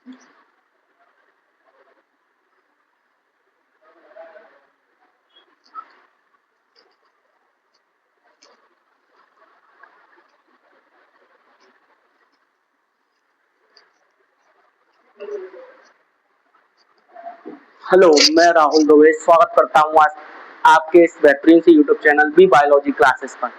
Hello, मैं राहुल दुबे स्वागत करता हूँ आज आपके इस बेहतरीन से YouTube channel B biology classes पर।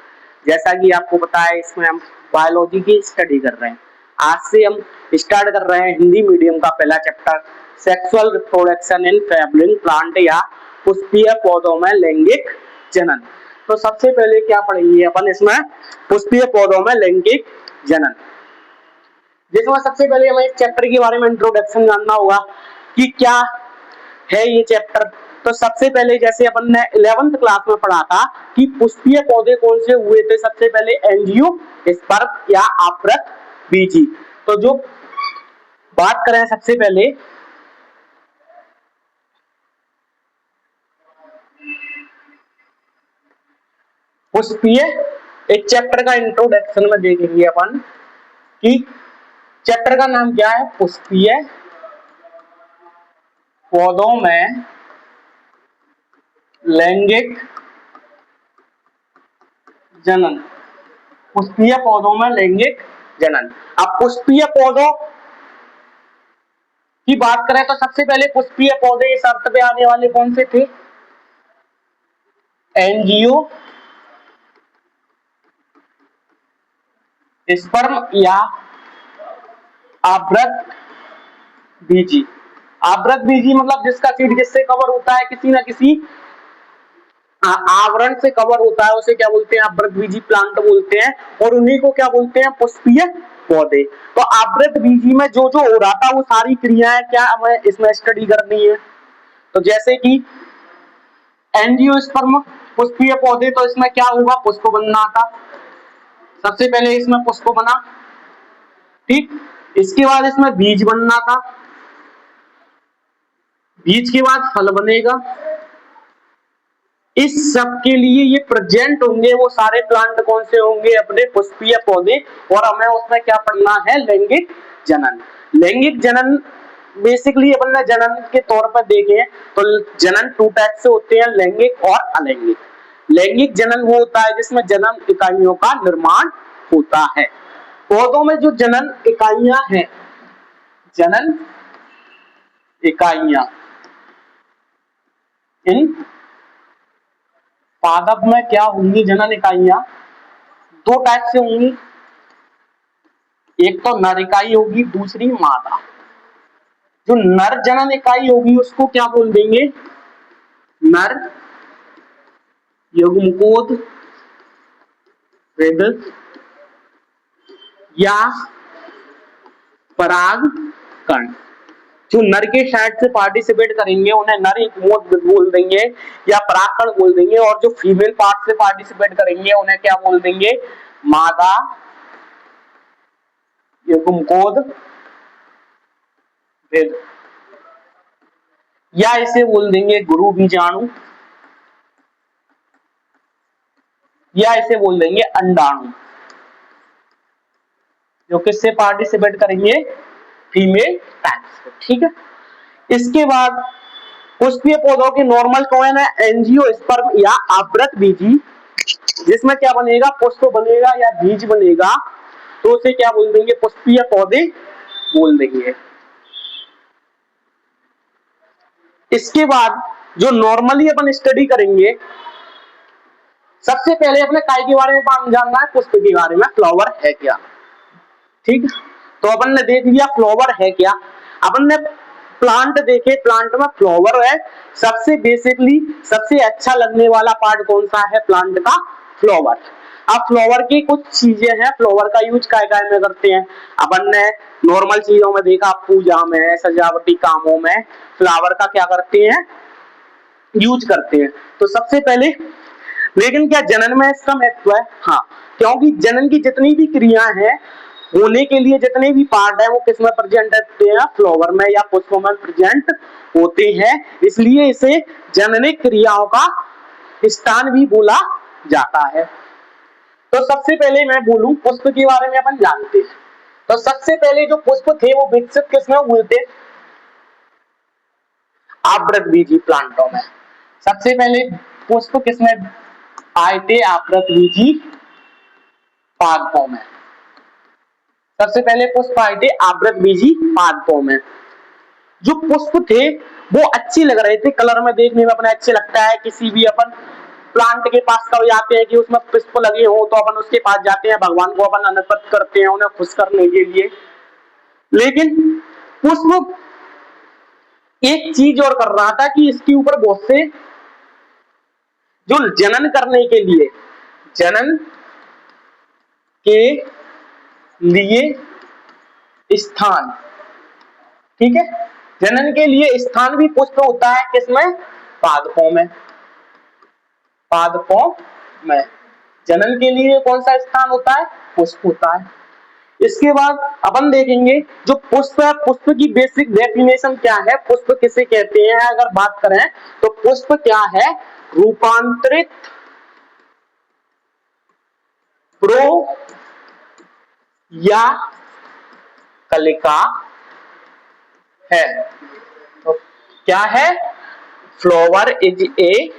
जैसा कि आपको पता है, इसमें हम बायोलॉजी की स्टडी कर रहे हैं। आज से हम स्टार्ट कर रहे हैं हिंदी मीडियम का पहला chapter, sexual reproduction in flowering plant या पुष्पीय पौधों में लैंगिक जनन। तो सबसे पहले क्या पढ़ेंगे अपन इसमें, पुष्पीय पौधों में लैंगिक जनन। जिसमें सबसे पहले हमें इस चैप्टर के बारे में इंट्रोडक्शन जानना होगा कि क्या है ये चैप्टर। तो सबसे पहले जैसे अपन ने 11th क्लास में पढ़ा था कि पुष्पीय पौधे कौन से हुए थे, सबसे पहले एंजियोस्पर्म या आवृत बीजी। तो जो बात करें सबसे पहले पुष्पीय, एक चैप्टर का इंट्रोडक्शन में देखेंगे अपन कि चैप्टर का नाम क्या है, पुष्पीय पौधों में लैंगिक जनन। पुष्पीय पौधों में लैंगिक जनन। अब पुष्पीय पौधों की बात करें तो सबसे पहले पुष्पीय पौधे इस अर्थ पे आने वाले कौन से थे, एंजियो स्पर्म या आवृत बीजी। आवृत बीजी मतलब जिसका सीड किससे कवर होता है, किसी ना किसी आवरण से कवर होता है, उसे क्या बोलते हैं, आवृत बीजी प्लांट बोलते हैं। और उन्हीं को क्या बोलते हैं, पुष्पीय पौधे। तो आवृत बीजी में जो जो हो रहा था वो सारी क्रियाएं क्या हमें इसमें स्टडी करनी है। तो जैसे कि एंजियोस्पर्म पुष्पीय पौधे, तो इसमें क्या होगा, पुष्प बनना था। सबसे पहले इसमें पुष्प बना, ठीक। इसके बाद इसमें बीज बनना था, बीज के बाद फल बनेगा। इस सब के लिए ये प्रेजेंट होंगे वो सारे प्लांट कौन से होंगे, अपने पुष्पीय पौधे। और हमें उसमें क्या पढ़ना है, लैंगिक जनन। लैंगिक जनन बेसिकली अपन ने जनन के तौर पर देखे तो जनन 2 टाइप से होते हैं, लैंगिक और अलैंगिक। लैंगिक जनन वो होता है जिसमें जन्म इकाइयों का निर्माण होता है। पौधों में जो जनन इकाइयां हैं, जनन इकाइयां, इन पादप में क्या होंगी जनन इकाइयां, 2 टाइप से होंगी। एक तो नर इकाई होगी, दूसरी मादा। जो नर जनन इकाई होगी उसको क्या बोल देंगे, नर युग्मकोद या परागकण। जो नर के साइड से पार्टिसिपेट करेंगे उन्हें नर युग्मकोद बोल देंगे या परागकण बोल देंगे, और जो फीमेल पार्ट से पार्टिसिपेट करेंगे उन्हें क्या बोल देंगे, मादा युग्मकोद भेद, या इसे बोल देंगे गुरु बीजाणु, या इसे बोल देंगे अंडाणु। जो किससे पार्टिसिपेट करेंगे, फीमेल टाइप, ठीक है। इसके बाद पुष्पीय पौधों के नॉर्मल कौन है, एंजियोस्पर्म या आवृत बीजी। जिसमें क्या बनेगा, पुष्प बनेगा या बीज बनेगा, तो उसे क्या बोल देंगे, पुष्पीय पौधे बोल देंगे। इसके बाद जो नॉर्मली अपन स्टडी करेंगे, सबसे पहले अपने काय के बारे में जानना है, पुष्प के बारे में, फ्लावर है क्या, ठीक। तो अपन ने देख लिया फ्लावर है क्या। अपन ने प्लांट देखे, प्लांट में फ्लावर है। सबसे बेसिकली सबसे अच्छा लगने वाला पार्ट कौन सा है प्लांट का, फ्लावर। अब फ्लावर की कुछ चीजें हैं, फ्लावर का यूज काय काय में करते हैं। अपन ने नॉर्मल चीजों में देखा, पूजा में, सजावटी कामों में फ्लावर का क्या करते हैं, यूज करते हैं। तो सबसे पहले, लेकिन क्या जनन में इसका महत्व है, हाँ, क्योंकि जनन की जितनी भी क्रियाएं हैं, होने के लिए जितने भी पार्ट है वो किसमें प्रेजेंट होते हैं, फ्लावर में या पुष्प में प्रेजेंट होते हैं। इसलिए इसे जननिक क्रियाओं का स्थान भी बोला जाता है। तो सबसे पहले मैं बोलूं पुष्प के बारे में, अपन जानते हैं तो सबसे पहले जो पुष्प थे वो विकसित किसमें हुए थे? आवृतबीजी प्लांटों में। सबसे पहले पुष्प किसमें आए थे? आवृतबीजी पादपों में। सबसे पहले पुष्प आए थे आवृतबीजी पादपों में। जो पुष्प थे वो अच्छे लग रहे थे, कलर में देखने में अपने अच्छे लगता है। किसी भी अपन प्लांट के पास कब जाते हैं कि उसमें पुष्प लगे हो तो अपन उसके पास जाते हैं, भगवान को अपन अनपत करते हैं उन्हें खुश करने के लिए। लेकिन पुष्प एक चीज और कर रहा था कि इसके ऊपर बहुत से जो जनन करने के लिए, जनन के लिए स्थान, ठीक है, जनन के लिए स्थान भी पुष्प होता है किसमें? पादपों में। पादपों में जनन के लिए कौन सा स्थान होता है? पुष्प होता है। इसके बाद अपन देखेंगे जो पुष्प है, पुष्प की बेसिक डेफिनेशन क्या है, पुष्प किसे कहते हैं। अगर बात करें तो पुष्प क्या है? रूपांतरित प्रो या कलिका है। तो क्या है? Flower is a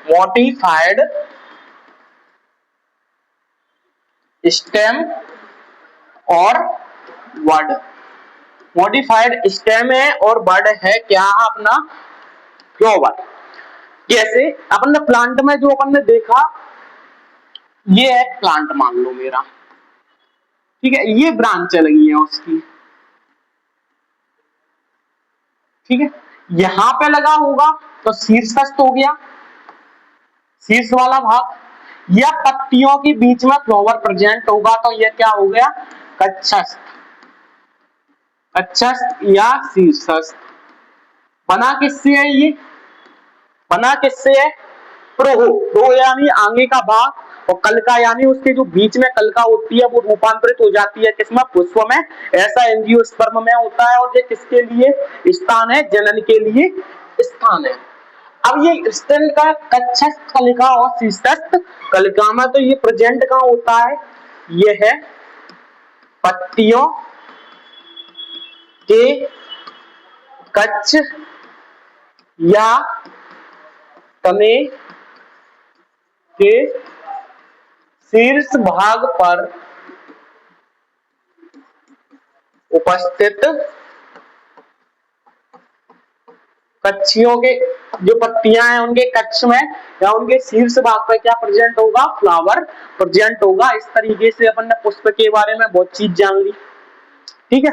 modified stem और बड। मॉडिफाइड स्टेम है और बड है क्या? अपना फ्लावर। कैसे? अपन ने प्लांट में जो अपन ने देखा, ये है प्लांट मान लो मेरा, ठीक है, ये ब्रांच लगी है उसकी, ठीक है, यहां पे लगा होगा तो शीर्षस्थ हो गया, शीर्ष वाला भाग, या पत्तियों के बीच में फ्लावर प्रेजेंट होगा तो ये क्या हो गया? कक्षस्थ। कक्षस्थ या शीर्षस्थ। बना किससे है ये? बना किससे है? प्रो। प्रो यानी आगे का भाग, और कलिका यानी उसके जो बीच में कलिका होती है वो रूपांतरित हो जाती है किसमें? पुष्प में। ऐसा एंजियोस्पर्म में होता है। और ये किसके लिए स्थान है? जनन के लिए स्थान है। अब ये स्टैंड का कक्षस्थ कलिका और शीर्षस्थ कलिका में तो ये प्रेजेंट कहां होता है? ये है पत्तियों के कक्ष या तने के शीर्ष भाग पर उपस्थित कक्षियों के जो पत्तियां हैं उनके कक्ष में या उनके शीर्ष भाग पर क्या प्रेजेंट होगा? फ्लावर प्रेजेंट होगा। इस तरीके से अपन ने पुष्प के बारे में बहुत चीज जान ली, ठीक है।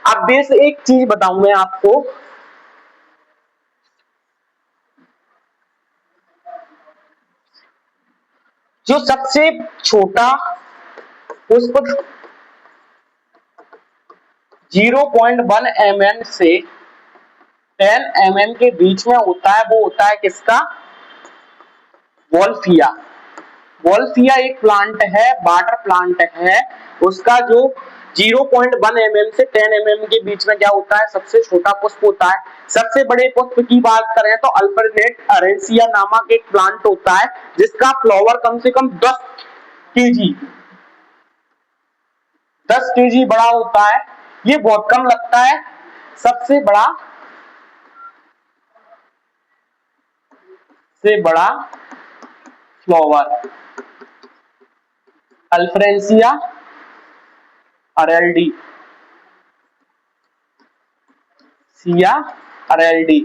अब बेस एक चीज बताऊं मैं आपको, जो सबसे छोटा पुष्प 0.1 mm से 10 mm के बीच में होता है वो होता है किसका? वॉल्फिया। वॉल्फिया एक प्लांट है, वाटर प्लांट है। उसका जो 0.1 mm से 10 mm के बीच में क्या होता है? सबसे छोटा पुष्प होता है। सबसे बड़े पुष्प की बात करें तो अल्टरनेट अरेंसिया नामक एक प्लांट होता है जिसका फ्लावर कम से कम 10 केजी बड़ा होता है। ये बहुत कम लगता है। सबसे बड़ा फ्लावर अल्फ्रेंसिया अरेल्डी, सिया अरेल्डी,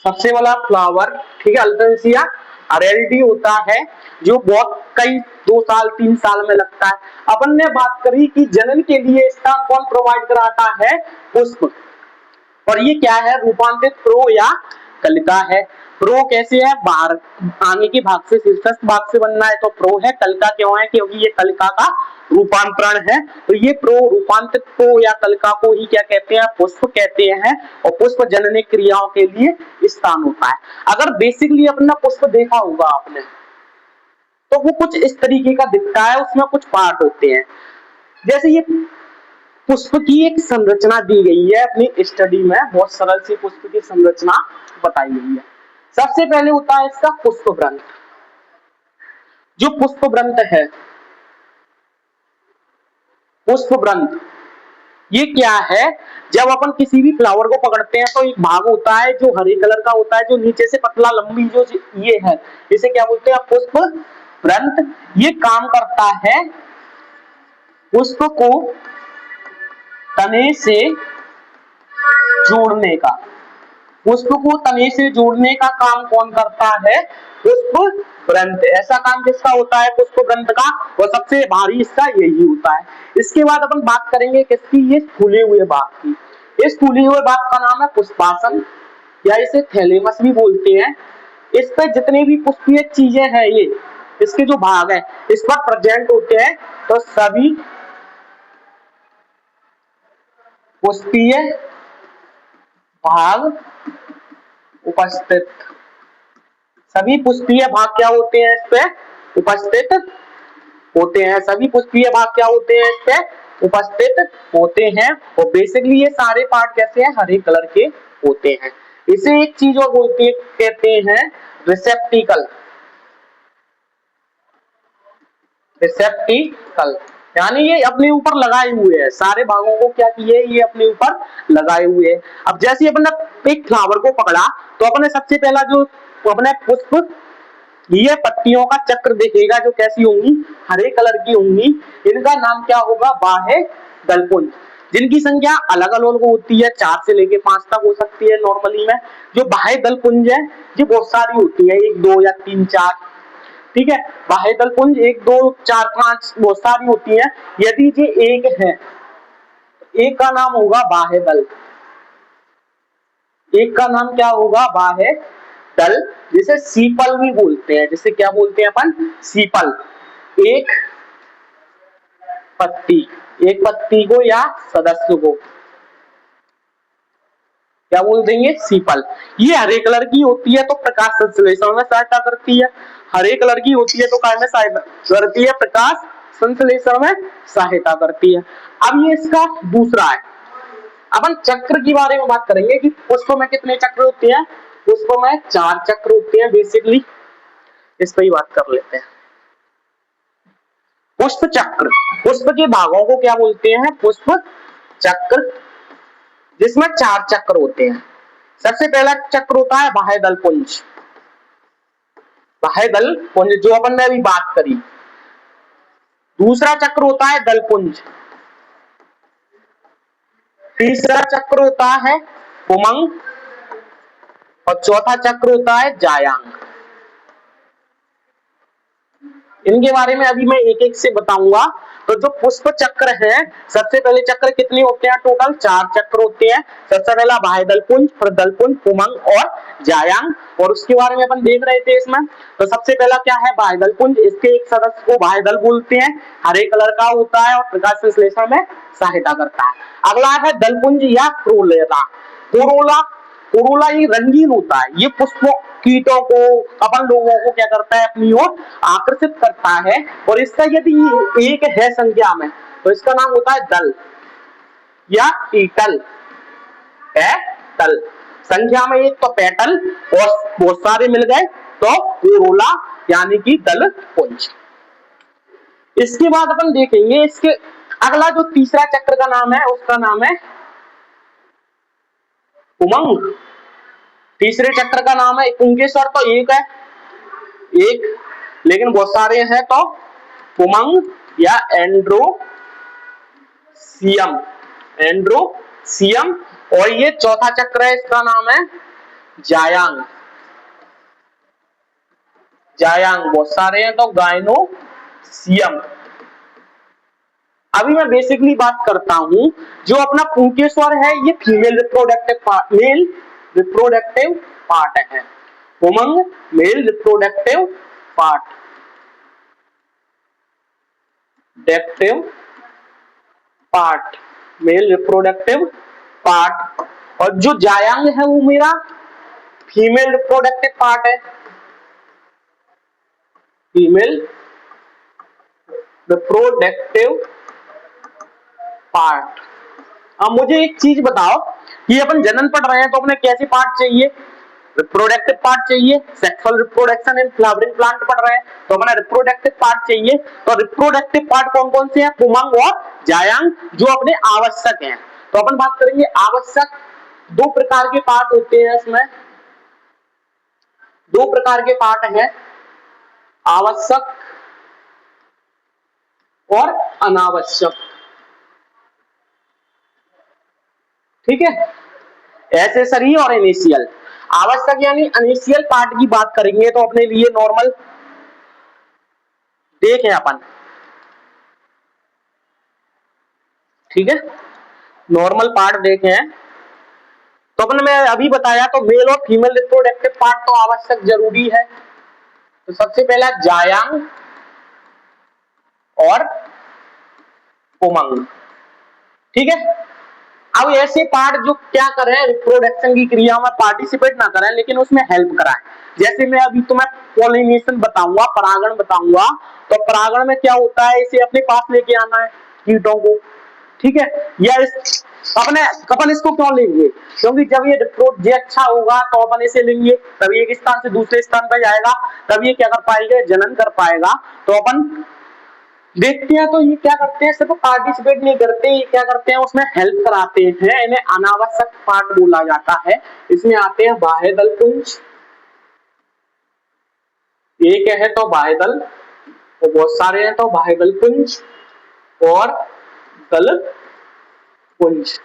सबसे बड़ा फ्लावर, ठीक है, अल्फ्रेंसिया अरेल्डी होता है जो बहुत कई 2 साल 3 साल में लगता है। अपन ने बात करी कि जनन के लिए स्थान कौन प्रोवाइड कराता है? पुष्प। और ये क्या है? रूपांतरित प्रो या कलिका है। प्रो कैसे है? बाहर आगे के भाग से शीर्षस्थ भाग से बनना है तो प्रो है। कलिका क्यों है? क्योंकि ये कलिका का रूपांतरण है। तो ये प्रो, रूपांतरित प्रो या कलिका को ही क्या कहते हैं? पुष्प कहते हैं। और पुष्प जननिक क्रियाओं के लिए स्थान होता है। अगर बेसिकली अपना पुष्प देखा होगा आपने तो वो कुछ इस तरीके का दिखता है, उसमें कुछ पार्ट होते हैं। जैसे ये पुष्प की एक संरचना दी गई है अपनी स्टडी में, बहुत सरल सी पुष्प की संरचना बताई गई है। सबसे पहले होता है इसका पुष्प ग्रंथ। जो पुष्पवृंत है, पुष्पवृंत ये क्या है? जब अपन किसी भी फ्लावर को पकड़ते हैं तो एक भाग होता है जो हरे कलर का होता है, जो नीचे से पतला लंबी जो ये है, इसे क्या बोलते हैं? पुष्पवृंत। ये काम करता है पुष्प को तने से जोड़ने का। पुष्प को तने से जोड़ने का काम कौन करता है? पुष्पवृंत। ऐसा काम किसका होता है? पुष्पवृंत का। और सबसे भारी हिस्सा यही होता है। इसके बाद अपन बात करेंगे किसकी? ये फूले हुए भाग की। इस फूले हुए भाग का नाम है पुष्पासन, या इसे थैलेमस भी बोलते हैं। इस पे जितने भी पुष्पीय चीजें हैं, ये इसके जो भाग है इस पर प्रेजेंट होते हैं। तो सभी पुष्पीय भाग उपस्थित, सभी पुष्पीय भाग क्या होते हैं? इस पे उपस्थित होते हैं। सभी पुष्पीय भाग क्या होते हैं? इस पे उपस्थित होते हैं। और बेसिकली ये सारे पार्ट कैसे हैं? हरे कलर के होते हैं। इसे एक चीज और बोलते कहते हैं रिसेप्टिकल। रिसेप्टिकल यानी ये अपने ऊपर लगाए हुए हैं, सारे भागों को क्या किए? ये अपने ऊपर लगाए हुए हैं। अब जैसे अपन ने एक फ्लावर को पकड़ा तो अपने सबसे पहला जो अपने पुष्प, ये पत्तियों का चक्र देखेगा जो कैसी होंगी? हरे कलर की होंगी। इनका नाम क्या होगा? बाह्य दलपुंज। जिनकी संख्या अलग अलग होती है, 4 से लेके 5 तक हो सकती है नॉर्मली में। जो बाह्य दलपुंज है ये बहुत सारी होती है, 1 2 या 3 4, ठीक है। बाह्य दलपुंज 1 2 4 5 बहुत सारी होती है। यदि ये एक है, एक का नाम होगा बाह्य दल। एक का नाम क्या होगा? बाह्य दल। जिसे सीपल भी बोलते हैं। जिसे क्या बोलते हैं अपन? सीपल। एक पत्ती, एक पत्ती को या सदस्य को क्या बोल देंगे? सीपल। ये हरे कलर की होती है तो प्रकाश संश्लेषण में सहायता करती है। हरे कलर की होती है तो काय में सहायता करती है? प्रकाश संश्लेषण में सहायता करती है। अब ये इसका दूसरा है। अपन चक्र के बारे में बात करेंगे कि पुष्प में कितने चक्र होते हैं? पुष्प में 4 चक्र होते हैं बेसिकली। इस पर ही बात कर लेते हैं। पुष्प चक्र, पुष्प के भागों को क्या बोलते हैं? पुष्प चक्र, जिसमें 4 चक्र होते हैं। सबसे पहला चक्र होता है बाह्य दल पुंज। बाह्य दल पुंज जो अपन ने अभी बात करी। दूसरा चक्र होता है दल पुंज। तीसरा चक्र होता है पुमंग। और चौथा चक्र होता है जायांग। इनके बारे में अभी मैं एक एक से बताऊंगा। तो जो पुष्प चक्र है, सबसे पहले चक्र कितने होते हैं? टोटल 4 चक्र होते हैं। सबसे पहला बाह्य दलपुंज, फिर दलपुंज, पुमंग और जायांग। और उसके बारे में अपन देख रहे थे इसमें। तो सबसे पहला क्या है? बाह्य दलपुंज। इसके एक सदस्य को बाह्य दल बोलते हैं। हरे कलर का होता है और प्रकाश संश्लेषण में सहायता करता है। अगला है दलपुंज या कोरोला। कोरोला, कोरोला ये रंगीन होता है। ये पुष्पों, कीटों को, अपन लोगों को क्या करता है? अपनी ओर आकर्षित करता है। और इसका यदि एक है संख्या में तो इसका नाम होता है दल या पीटल। पेटल, संख्या में एक तो पेटल और बहुत सारे मिल गए तो कोरोला यानी कि दल पुंज। इसके बाद अपन देखेंगे इसके अगला जो तीसरा चक्र का नाम है उसका नाम है उमंग। तीसरे चक्र का नाम है पुंकेश्वर। तो एक है, एक, लेकिन बहुत सारे हैं तो उमंग या एंड्रोसियम। एंड्रोसियम। और ये चौथा चक्र है, इसका नाम है जायांग। जायांग बहुत सारे हैं तो गायनोसियम। अभी मैं बेसिकली बात करता हूं, जो अपना पुंकेश्वर है ये female reproductive part, male reproductive part है। उमंग मेल रिप्रोडक्टिव पार्ट, डेक्टिव पार्ट, मेल रिप्रोडक्टिव पार्ट। और जो जायांग है वो मेरा फीमेल रिप्रोडक्टिव पार्ट है। Female reproductive part. अब मुझे एक चीज बताओ, ये अपन जनन पढ़ रहे हैं तो अपने कैसे पार्ट चाहिए? रिप्रोडक्टिव पार्ट चाहिए, sexual reproduction in flowering plant पढ़ रहे हैं तो अपना रिप्रोडक्टिव पार्ट चाहिए। तो रिप्रोडक्टिव पार्ट कौन कौन से हैं? पुमंग और जायांग, जो अपने आवश्यक हैं। तो अपन बात करेंगे आवश्यक। दो प्रकार के पार्ट होते हैं इसमें, दो प्रकार के पार्ट हैं, आवश्यक और अनावश्यक। ठीक है, एसेसरी और इनिशियल। आवश्यक यानी इनिशियल पार्ट की बात करेंगे तो अपने लिए नॉर्मल देखें अपन, ठीक है, नॉर्मल पार्ट देखें तो अपन में अभी बताया तो मेल और फीमेल रिप्रोडक्टिव पार्ट तो आवश्यक जरूरी है। तो सबसे पहला जायांग और पुमंग, ठीक है। अब ऐसे पार्ट जो क्या करें, रिप्रोडक्शन की क्रिया में पार्टिसिपेट ना करें लेकिन उसमें हेल्प कराएं। जैसे मैं अभी तुम्हें पॉलिनेशन बताऊंगा, परागण बताऊंगा, तो परागण में क्या होता है, इसे अपने पास लेके आना है कीटों को, ठीक है। या अपन इसको क्यों लेंगे, क्योंकि जब ये अच्छा होगा तो अपन इसे लेंगे, तब एक स्थान से दूसरे स्थान पर जाएगा, तब ये क्या कर पाएगा, जनन कर पाएगा। तो अपन देखते हैं तो ये क्या करते हैं, सिर्फ पार्टिसिपेट नहीं करते, ये क्या करते हैं उसमें हेल्प कराते हैं। इन्हें अनावश्यक पार्ट बोला जाता है। इसमें आते हैं बाह्य दल पुंज, एक है तो बाह्य दल, तो बहुत सारे हैं तो बाह्य दल पुंज और दल पुंज,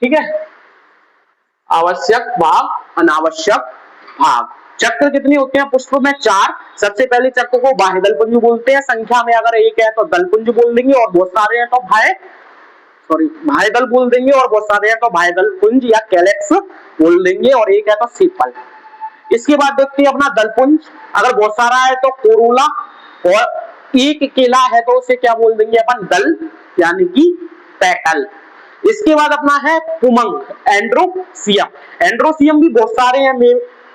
ठीक है। आवश्यक भाग, अनावश्यक भाग। चक्र कितने होते हैं पुष्प में? 4। सबसे पहले चक्र को बाह्य दलपुंज बोलते हैं, संख्या में अगर एक है तो दलपुंज बोल देंगे और बहुत सारे हैं तो बाह्य दल बोल देंगे, और बहुत सारे हैं तो बाह्य दलपुंज या कैलेक्स बोल देंगे, और एक है तो सीपल। इसके बाद देखते हैं अपना दलपुंज, अगर बहुत सारा है तो कोरोला, और एक अकेला है तो उसे क्या बोल देंगे अपन, दल यानी कि पेटल। इसके बाद अपना है पुमंग, एंड्रोसियम। एंड्रोसियम भी बहुत सारे हैं,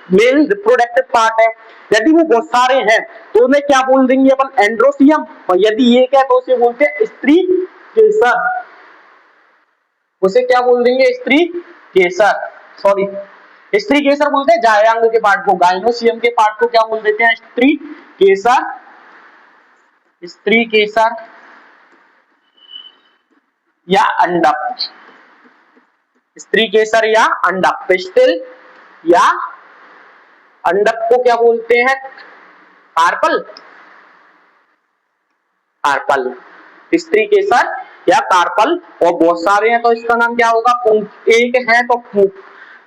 मेल रिप्रोडक्टिव पार्ट है। यदि वो बहुत सारे हैं तो उन्हें क्या बोल देंगे अपन, एंड्रोसियम, और यदि एक है तो उसे बोलते हैं स्त्री केसर, उसे क्या बोल देंगे, स्त्री केसर, सॉरी स्त्री केसर बोलते हैं जायांग के पार्ट को। गाइनोसियम के पार्ट को क्या बोल देते हैं, स्त्री केसर, स्त्री केसर या अंडक, स्त्री केसर या अंडक। पिस्टिल या अंडक को क्या बोलते हैं, कार्पल, कार्पल, स्त्री केसर या कार्पल। और बहुत सारे हैं तो इसका नाम क्या होगा, एक है तो पूंक।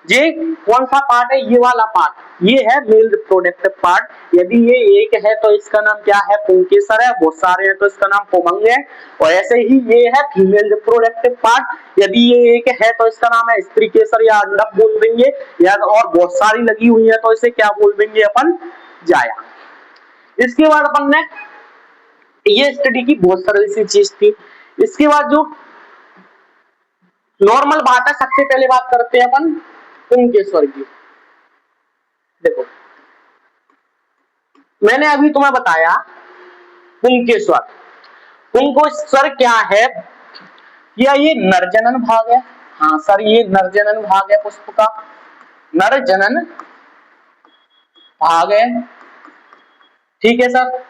ये कौन सा पार्ट है, ये वाला पार्ट, ये है मेल रिप्रोडक्टिव पार्ट। यदि ये एक है तो इसका नाम क्या है, पुंकेसर है, बहुत सारे हैं तो इसका नाम पुमंग है। और ऐसे ही ये है फीमेल रिप्रोडक्टिव पार्ट, यदि ये एक है तो इसका नाम है स्त्री केसर या अंडक बोल देंगे, या और बहुत सारी लगी हुई है तो इसे क्या बोल देंगे अपन, जाया। इसके बाद अपन ने ये स्टडी की बहुत सरल सी चीज थी। इसके बाद जो नॉर्मल बात है, सबसे पहले बात करते हैं अपन पुंकेश्वर की। देखो मैंने अभी तुम्हें बताया पुंकेश्वर, पुंकेश्वर क्या है, क्या ये नरजनन भाग है? हाँ सर, ये नरजनन भाग है पुष्प का, नरजनन भाग है, ठीक है सर,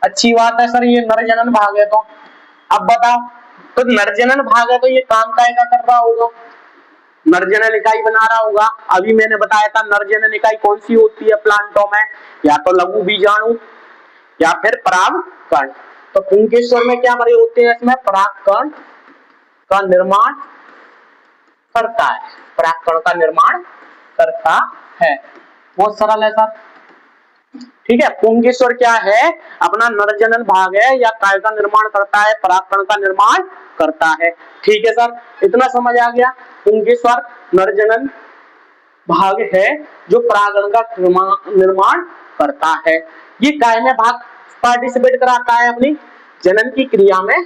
अच्छी बात है सर, ये नरजनन भाग है। तो अब बताओ, तो नरजनन भाग है तो ये काम कायदा कर रहा होगा, नरजनन इकाई बना रहा होगा। अभी मैंने बताया था नरजनन इकाई कौन सी होती है प्लांटों में, या तो लघु बीजाणु या फिर परागकण। तो पुंकेश्वर में क्या भरे होते हैं, इसमें परागकण का निर्माण करता है, परागकण का निर्माण करता है। बहुत सरल है सर, ठीक है। पुंकेश्वर क्या है, अपना नरजनन भाग है, या काय का निर्माण करता है, परागकण का निर्माण करता है, ठीक है सर, इतना समझ आ गया। पुंकेश्वर नरजनन भाग है जो परागकण का निर्माण करता है। ये काय में भाग पार्टिसिपेट कराता है अपनी जनन की क्रिया में,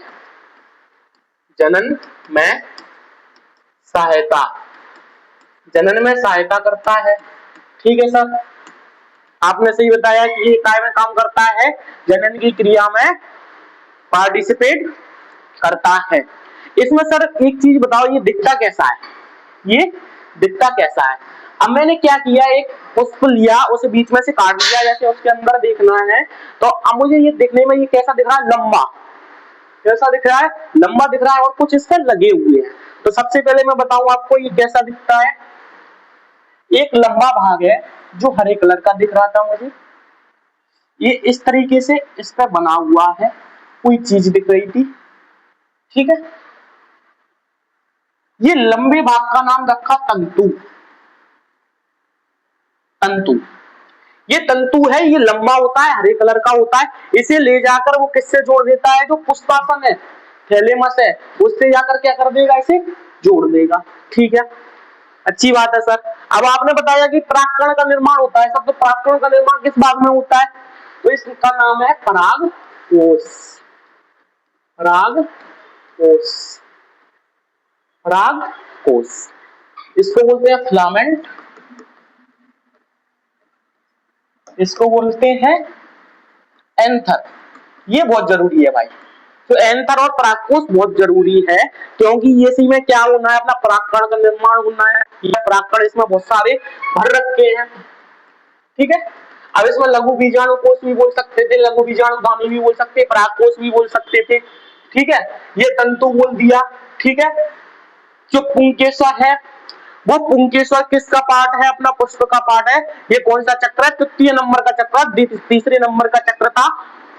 जनन में सहायता, जनन में सहायता करता है, ठीक है सर। आपने सही बताया कि ये काय में काम करता है, जनन की क्रिया में पार्टिसिपेट करता है। इसमें सर एक चीज बताओ, ये दिखता कैसा है, ये दिखता कैसा है? अब मैंने क्या किया, एक पुष्प लिया, उसे बीच में से काट दिया, जैसे उसके अंदर देखना है। तो अब मुझे ये देखने में ये कैसा दिख रहा है, लंबा, कैसा दिख रहा है, लंबा दिख रहा है और कुछ इसके लगे हुए हैं। तो सबसे पहले मैं बताऊं आपको ये कैसा दिखता है। एक लंबा भाग है जो हरे कलर का दिख रहा था मुझे, ये इस तरीके से इस पर बना हुआ है, कोई चीज दिख रही थी, ठीक है। ये लंबे भाग का नाम रखा तंतु, तंतु, ये तंतु है, ये लंबा होता है, हरे कलर का होता है। इसे ले जाकर वो किससे जोड़ देता है, जो पुष्पासन है, थैलेमस है, उससे जाकर क्या कर देगा, इसे जोड़ देगा, ठीक है। अच्छी बात है सर। अब आपने बताया कि परागकण का निर्माण होता है, सब तो परागकण का निर्माण किस भाग में होता है, तो इसका नाम है परागकोश, परागकोश, परागकोश, इसको बोलते हैं फिलामेंट, इसको बोलते हैं एंथर। ये बहुत जरूरी है भाई, तो एंथर और परागकोश बहुत जरूरी है, क्योंकि ये इसी में क्या होना है, अपना परागकण का निर्माण होना है। ये परागकण इसमें बहुत सारे भर रखे हैं, ठीक है। अब इसमें लघु बीजाणु कोश भी बोल सकते थे, लघु बीजाणु धानी भी बोल सकते, परागकोश भी बोल सकते थे, ठीक है। ये तंतु बोल दिया, ठीक है। जो पुंकेसर है, वो पुंकेसर किसका पार्ट है, अपना पुष्प का पार्ट है। ये कौन सा चक्र है, तृतीय नंबर का चक्र, तीसरे नंबर का चक्र था,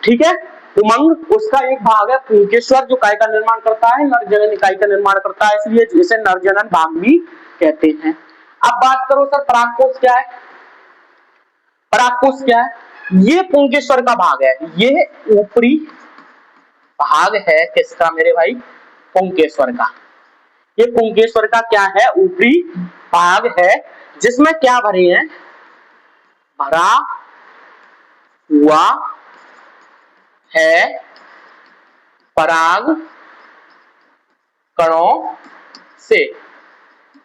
ठीक है। उमंग उसका एक भाग है पुंकेश्वर, जो काय का निर्माण करता है, नरजनन इकाई का निर्माण करता है, इसलिए इसे नरजनन भाग भी कहते हैं। अब बात करो सर परागकोश क्या है, परागकोश क्या है, ये पुंकेश्वर का भाग है, ये ऊपरी भाग है किसका मेरे भाई, पुंकेश्वर का। ये पुंकेश्वर का क्या है, ऊपरी भाग है, जिसमें क्या भरे हैं, भरा हुआ है पराग कणों से।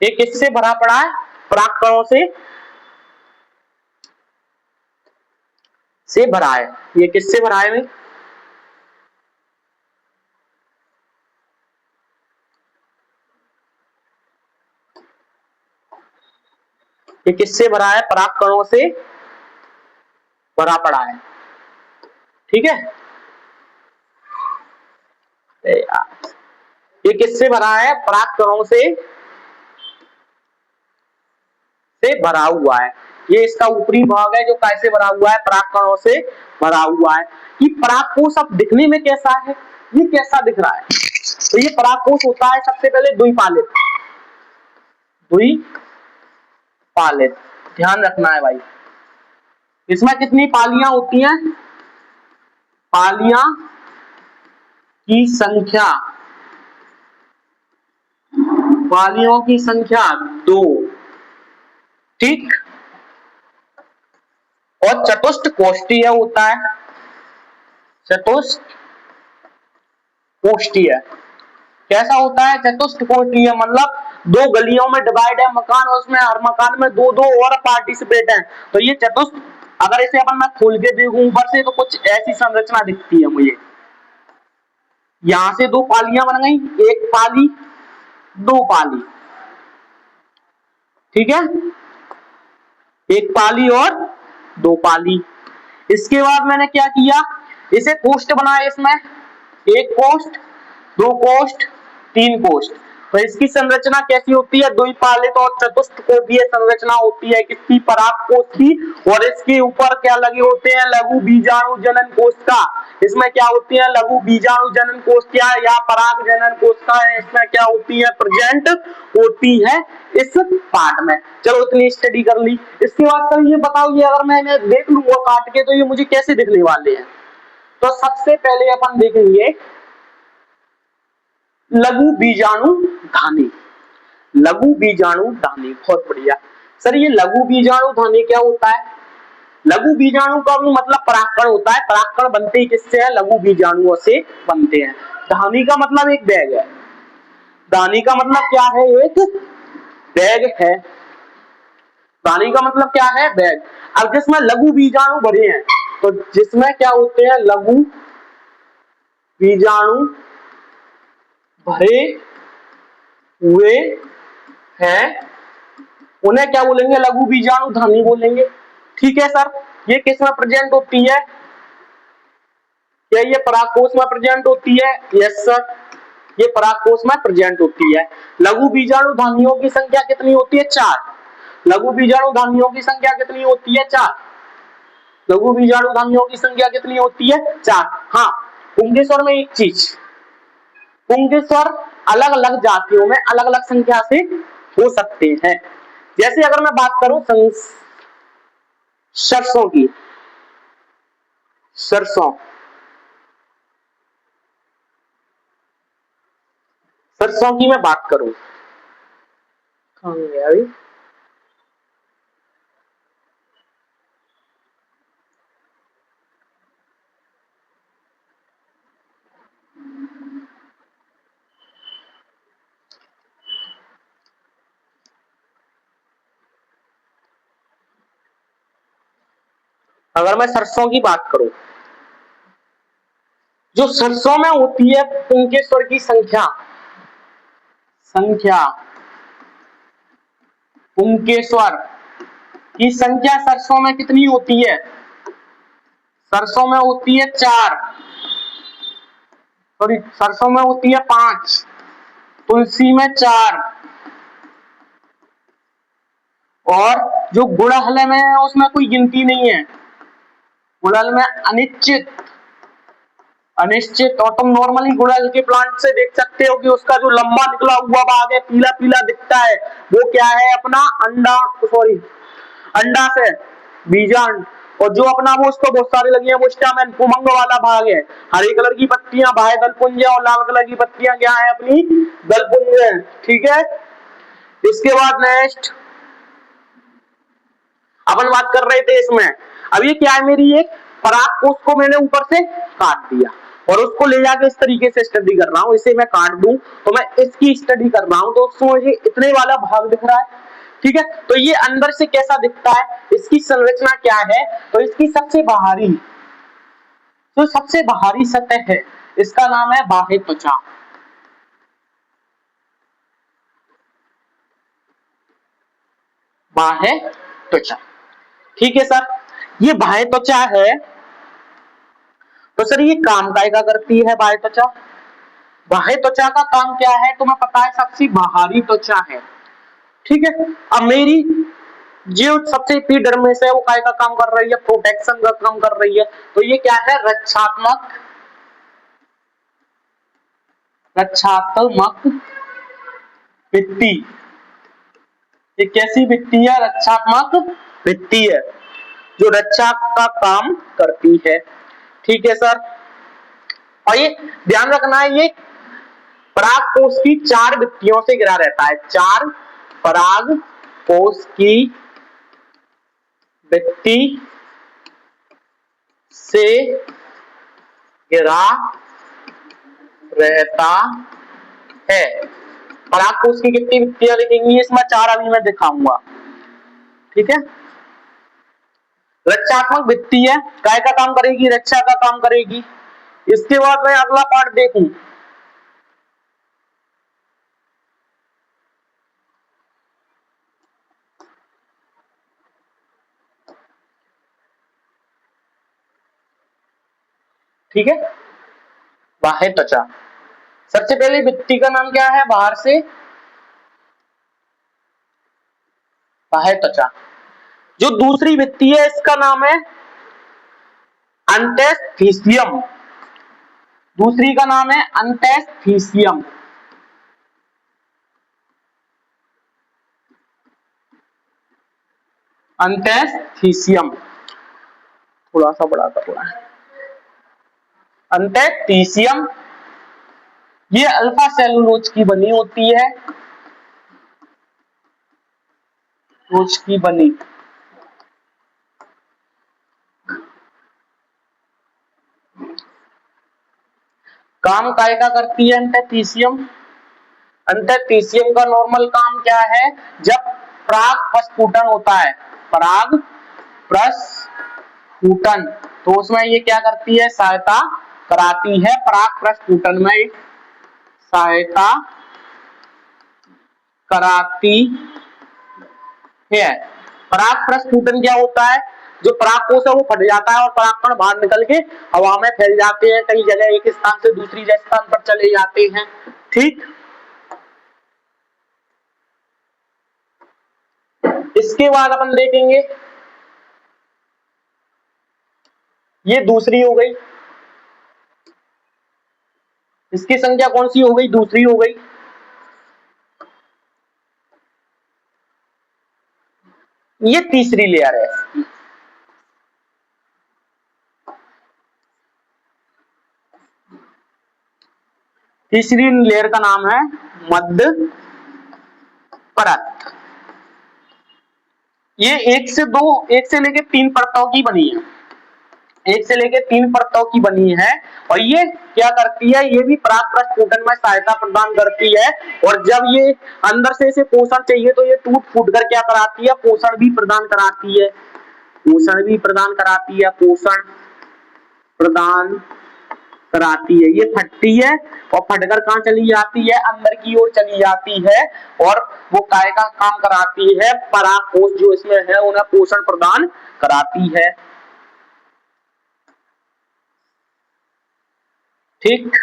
ये किससे भरा पड़ा है, पराग कणों से भरा है। ये किससे भरा है, ये किससे भरा है, पराग कणों से भरा पड़ा है, ठीक है। ये किससे भरा है, पराग कणों से भरा हुआ है। ये इसका ऊपरी भाग है जो कैसे भरा हुआ है, पराग कणों से भरा हुआ है। कि परागकोश अब दिखने में कैसा है, ये कैसा दिख रहा है, तो ये परागकोश होता है सबसे पहले द्विपालित, द्विपालित, ध्यान रखना है भाई। इसमें कितनी पालियां होती हैं, पालियां की संख्या, पालियों की संख्या 2, ठीक। और चतुष्ट कोष्ठीय होता है, चतुष्ट कोष्ठीय कैसा होता है, चतुष्ट कोष्ठीय मतलब दो गलियों में डिवाइड है मकान, उसमें हर मकान में दो दो और पार्टिसिपेट हैं, तो ये चतुष्ट। अगर इसे अपन मैं खोल के देखूं ऊपर से तो कुछ ऐसी संरचना दिखती है मुझे, यहां से दो पालियां बन गई, एक पाली, दो पाली, ठीक है, एक पाली और दो पाली। इसके बाद मैंने क्या किया, इसे कोष्ठ बनाया, इसमें एक कोष्ठ, दो कोष्ठ, तीन कोष्ठ। तो इसकी संरचना कैसी होती है, द्विपालित और चतुष्ट कोषीय संरचना होती है किसकी, परागकोश की। और इसके ऊपर क्या लगे होते हैं, लघु बीजाणु जनन कोशिका। इसमें क्या होती है, लघु बीजाणु जनन कोशिका या पराग जनन कोशिका है, इसमें क्या होती है, प्रेजेंट होती है इस पार्ट में। चलो इतनी स्टडी कर ली। इसके बाद सर ये बताओ, ये अगर मैं देख लूंगा काट के तो ये मुझे कैसे दिखने वाले हैं। तो सबसे पहले अपन देखेंगे लघु बीजाणु धानी, लघु बीजाणु धानी, बहुत बढ़िया। सर ये लघु बीजाणु धानी क्या होता है, लघु बीजाणु का मतलब परागकण होता है, परागकण बनते ही किससे है, लघु बीजाणुओं से बनते हैं। धानी का मतलब एक बैग है, धानी का मतलब क्या है, एक बैग है, धानी का मतलब क्या है, बैग। अब जिसमें लघु बीजाणु भरे हैं, तो जिसमें क्या होते हैं, लघु बीजाणु भरे हुए हैं, उन्हें क्या बोलेंगे, लघु बीजाणु ध्वनि बोलेंगे। ठीक है सर, ये किस में प्रेजेंट होती है, क्या ये परागकोश में प्रेजेंट होती है? यस सर, ये परागकोश में प्रेजेंट होती है। लघु बीजाणु ध्वनियों की संख्या कितनी होती है? 4। लघु बीजाणु ध्वनियों की संख्या कितनी होती है? 4। लघु बीजाणु ध्वनियों की संख्या कितनी होती है? 4। हाँ, पुंकेश्वर में एक चीज, पुंकेश्वर अलग अलग जातियों में अलग अलग संख्या से हो सकते हैं। जैसे अगर मैं बात करूं सरसों की, सरसों सरसों की मैं बात करूं, कहां गया अभी, अगर मैं सरसों की बात करूं, जो सरसों में होती है पुंकेश्वर की संख्या, संख्या पुंकेश्वर की संख्या सरसों में कितनी होती है? सरसों में होती है 4, सॉरी सरसों में होती है 5, तुलसी में 4, और जो गुड़हल में है उसमें कोई गिनती नहीं है, गुड़हल में अनिश्चित, अनिश्चित। और तुम नॉर्मली गुड़हल के प्लांट से देख सकते हो कि उसका जो लंबा निकला हुआ भाग है पीला पीला दिखता है, वो क्या है? अपना अंडा, सॉरी अंडा से बीजांड, और जो अपना वो उसको बहुत सारे लगी है वो स्टामेन उमंग वाला भाग है। हरी कलर की पत्तियां बाह्य दलपुंज और लाल कलर की पत्तियां क्या है? अपनी दलपुंज है। ठीक है, इसके बाद नेक्स्ट अपन बात कर रहे थे इसमें, अब ये क्या है, मेरी एक परागकोश को मैंने ऊपर से काट दिया और उसको ले जाके इस तरीके से स्टडी कर रहा हूं, इसे मैं काट दूं तो मैं इसकी स्टडी कर रहा हूं, तो उसमें मुझे इतने वाला भाग दिख रहा है। ठीक है, तो ये अंदर से कैसा दिखता है, इसकी संरचना क्या है? तो इसकी सबसे बाहरी, जो सबसे बाहरी सतह है इसका नाम है बाह्य त्वचा। बाह्य त्वचा, ठीक है सर, ये बाह्य त्वचा है। तो सर ये काम काय का करती है बाह्य त्वचा? बाह्य त्वचा का काम क्या है तुम्हें पता है? सबसे बाहरी त्वचा है। ठीक है, अब मेरी जो सबसे एपिडर्मिस है वो काय का काम कर रही है? प्रोटेक्शन का काम कर रही है। तो ये क्या है? रक्षात्मक, रक्षात्मक भित्ति। ये कैसी भित्ति है? रक्षात्मक भित्ति है, जो रक्षा का काम करती है। ठीक है सर, और ये ध्यान रखना है, ये परागकोश की 4 भित्तियों से घिरा रहता है। 4 परागकोश की भित्ति से घिरा रहता है। परागकोश की कितनी भित्तियां लिखेंगी इसमें? 4 अभी मैं दिखाऊंगा। ठीक है, रक्षात्मक भित्ति है, काय का काम करेगी? रक्षा का काम करेगी। इसके बाद मैं अगला पार्ट देखूं, ठीक है, बाह्य त्वचा। सबसे पहले भित्ति का नाम क्या है? बाहर से बाह्य त्वचा। जो दूसरी भित्ति है इसका नाम है अंतस्थीसियम। दूसरी का नाम है अंतस्थीसियम। अंतस्थीसियम थोड़ा सा बड़ा करना है। अंतस्थीसियम ये अल्फा सेलुलोज की बनी होती है, रोज की बनी। काम काय का करती है अंतस्थीसियम? अंतस्थीसियम का नॉर्मल काम क्या है? जब पराग प्रस्फुटन होता है, पराग प्रस्फुटन, तो उसमें ये क्या करती है? सहायता कराती है। पराग प्रस्फुटन में सहायता कराती है। पराग प्रस्फुटन क्या होता है, जो परागकोश है वो फट जाता है और परागकण बाहर निकल के हवा में फैल जाते हैं, कई जगह एक स्थान से दूसरी स्थान पर चले जाते हैं। ठीक, इसके बाद अपन देखेंगे, ये दूसरी हो गई, इसकी संख्या कौन सी हो गई, दूसरी हो गई। ये तीसरी लेयर है, तीसरी लेयर का नाम है मध्य परत। ये एक से लेके तीन परतों की बनी है, एक से लेके तीन परतों की बनी है, और ये क्या करती है, ये भी पराग प्रस्फुटन में सहायता प्रदान करती है। और जब ये अंदर से इसे पोषण चाहिए तो ये टूट फूट कर क्या कराती है, पोषण भी प्रदान कराती है, पोषण भी प्रदान कराती है, पोषण प्रदान कराती है। ये फटती है और फटकर कहां चली जाती है, अंदर की ओर चली जाती है, और वो काय का काम कराती है, परागकोश जो इसमें है उन्हें पोषण प्रदान कराती है। ठीक,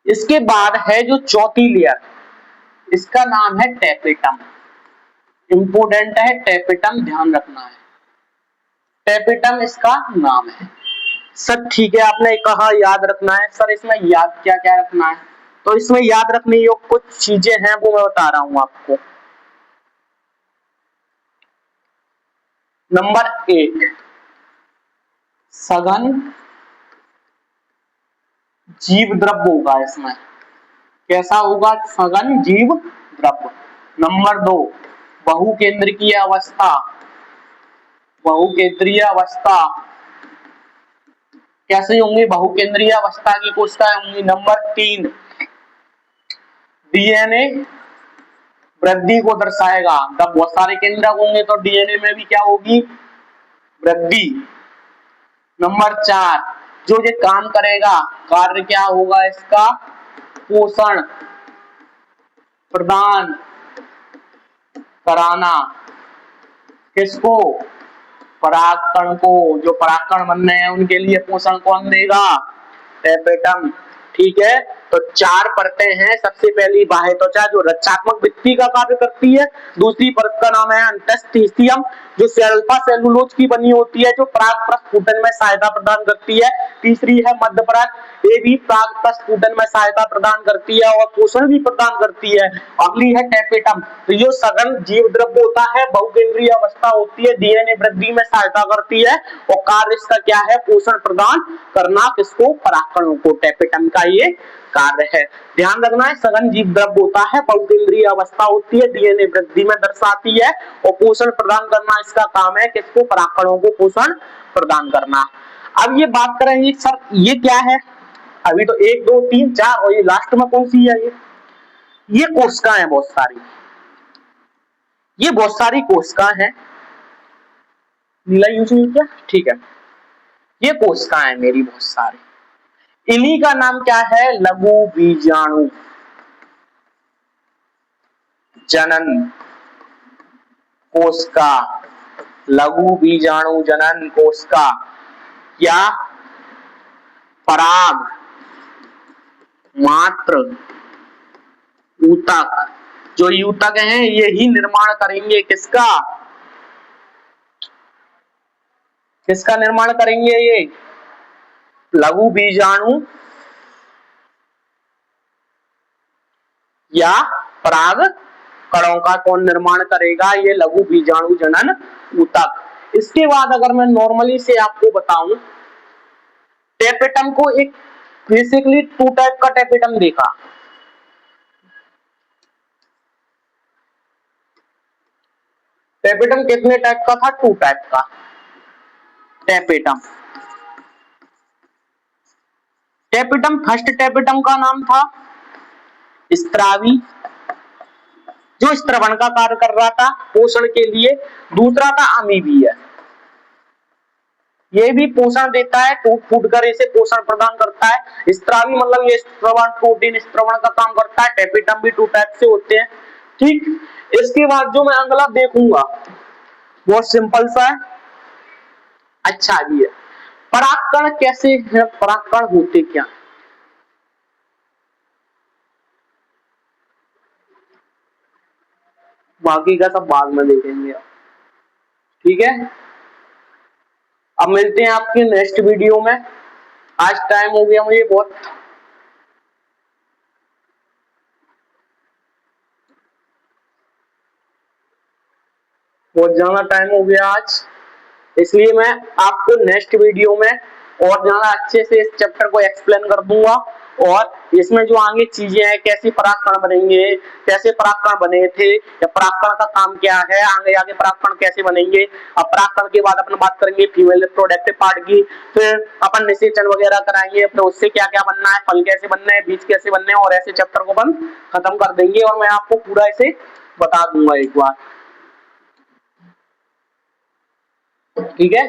इसके बाद है जो चौथी लेयर, इसका नाम है टेपेटम। इंपोर्टेंट है टेपेटम, ध्यान रखना है, टेपेटम इसका नाम है। सर ठीक है, आपने कहा याद रखना है, सर इसमें याद क्या क्या रखना है, तो इसमें याद रखने योग्य कुछ चीजें हैं वो मैं बता रहा हूं आपको। नंबर 1, सघन जीव द्रव्य होगा इसमें, कैसा होगा, सघन जीव द्रव्य। नंबर 2, बहुकेंद्रीय अवस्था, बहुकेंद्रीय अवस्था कैसे होंगी, बहुकेंद्रीय अवस्था की कोशिकाएं होंगी। नंबर 3, डीएनए वृद्धि को दर्शाएगा, जब बहुत सारे केंद्रक होंगे तो डीएनए में भी क्या होगी, वृद्धि। नंबर 4, जो ये काम करेगा, कार्य क्या होगा इसका, पोषण प्रदान कराना, किसको, परागकण को, जो परागकण बनने हैं उनके लिए पोषण कौन देगा, टेपेटम। ठीक है, तो 4 परतें हैं। सबसे पहली बाह्य त्वचा जो रक्षात्मक भित्ति का कार्य करती है, दूसरी परत का नाम है अंतस्थियम जो अल्फा सेलुलोज की बनी होती है, जो पराग प्रस्फुटन में सहायता प्रदान करती है। तीसरी है मध्य परत, ये भी पराग प्रस्फुटन में सहायता प्रदान करती है और पोषण भी प्रदान करती है। अगली है टेपेटम, तो ये सघन जीव द्रव्य होता है, बहुकेंद्रीय अवस्था होती है, डीएनए वृद्धि में सहायता करती है और कार्य इसका क्या है, पोषण प्रदान करना, किसको, परागकणों को। टेपेटम का ये कार्य है, ध्यान रखना है, सघन जीव द्रव्य होता है, बहुकेंद्रीय अवस्था होती है, डीएनए वृद्धि में दर्शाती है और पोषण प्रदान करना इसका काम है, किसको, परागकणों को पोषण प्रदान करना। अब ये बात करेंगे सर ये क्या है, अभी तो 1 2 3 4 और ये लास्ट में कौन सी है, ये कोशिकाएं हैं बहुत सारी, ये बहुत सारी कोशिकाएं हैं, नीला यूज नहीं किया, ठीक है, ये कोशिकाएं हैं मेरी बहुत सारी, इन्हीं का नाम क्या है, लघु बीजाणु जनन कोशिका, लघु बीजाणु जनन कोशिका या पराग मात्र ऊतक। जो ऊतक हैं ये ही निर्माण करेंगे किसका, किसका निर्माण करेंगे, ये लघु बीजाणु या पराग कणों का कौन निर्माण करेगा, ये लघु बीजाणु जनन ऊतक। इसके बाद अगर मैं नॉर्मली से आपको बताऊं, टेपेटम को एक बेसिकली 2 टाइप का टेपेटम देखा, टेपेटम कितने टाइप का था, 2 टाइप का टेपेटम। टेपेटम, फर्स्ट टेपेटम का नाम था स्त्रावी, जो स्त्रवण का कार्य कर रहा था पोषण के लिए। दूसरा था अमीबीय, ये भी पोषण देता है, टूट फूट कर इसे पोषण प्रदान करता है। स्त्रावी मतलब ये स्त्रवण, प्रोटीन स्त्रवण का काम करता है। टेपेटम भी 2 टाइप से होते हैं, ठीक, इसके बाद जो मैं अगला देखूंगा बहुत सिंपल सा है। अच्छा ये परागकण कैसे है, परागकण होते क्या, बाकी का सब बाद में देखेंगे। ठीक है, अब मिलते हैं आपके नेक्स्ट वीडियो में। आज टाइम हो गया मुझे बहुत ज्यादा टाइम हो गया आज, इसलिए मैं आपको नेक्स्ट वीडियो में और ज्यादा अच्छे से इस चैप्टर को एक्सप्लेन कर दूंगा, और इसमें जो आगे चीजें हैं, कैसे परागकण बनेंगे, कैसे परागकण बने थे, या परागकण का काम क्या है, आगे आगे परागकण कैसे बनेंगे। अब परागकण के बाद अपन बात करेंगे फीमेल रिप्रोडक्टिव पार्ट की, फिर अपन निषेचन वगैरह कराएंगे, फिर उससे क्या क्या बनना है, फल कैसे बनना है, बीज कैसे बनने हैं, और ऐसे चैप्टर को अपन खत्म कर देंगे, और मैं आपको पूरा इसे बता दूंगा एक बार। ठीक है,